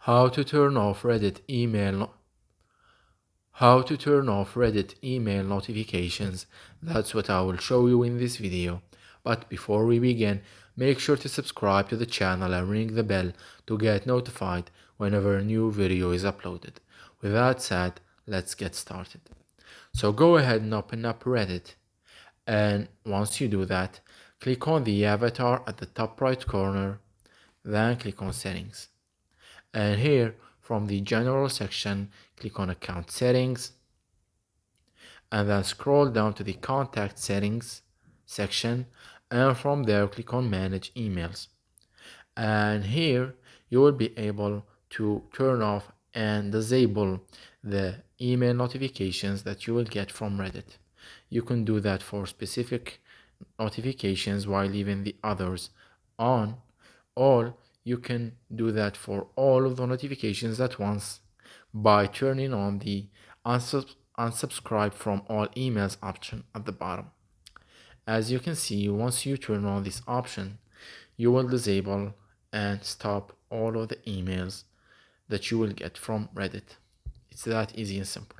How to turn off Reddit email notifications. That's what I will show you in this video. But before we begin, make sure to subscribe to the channel and ring the bell to get notified whenever a new video is uploaded. With that said, let's get started. So go ahead and open up Reddit, and once you do that, click on the avatar at the top right corner, then click on settings. And here from the general section, click on account settings, and then scroll down to the contact settings section, and from there click on manage emails. And here you will be able to turn off and disable the email notifications that you will get from Reddit. You can do that for specific notifications while leaving the others on, or you can do that for all of the notifications at once by turning on the unsubscribe from all emails option at the bottom. As you can see, once you turn on this option, you will disable and stop all of the emails that you will get from Reddit. It's that easy and simple.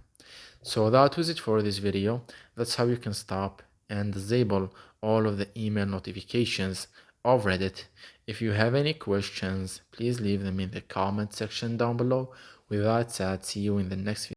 So that was it for this video. That's how you can stop and disable all of the email notifications of Reddit. If you have any questions, please leave them in the comment section down below. With that said, see you in the next video.